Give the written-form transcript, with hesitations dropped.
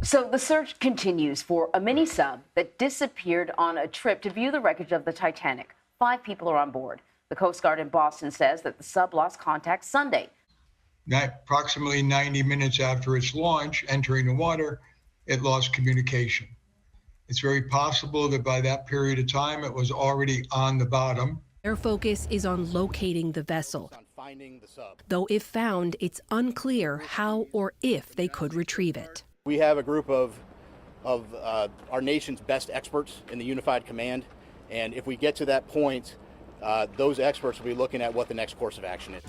So the search continues for a mini sub that disappeared on a trip to view the wreckage of the Titanic. 5 people are on board. The Coast Guard in Boston says that the sub lost contact Sunday. Approximately 90 minutes after its launch, entering the water, it lost communication. It's very possible that by that period of time, it was already on the bottom. Their focus is on locating the vessel. Though if found, it's unclear how or if they could retrieve it. We have a group of our nation's best experts in the Unified Command, and if we get to that point, those experts will be looking at what the next course of action is.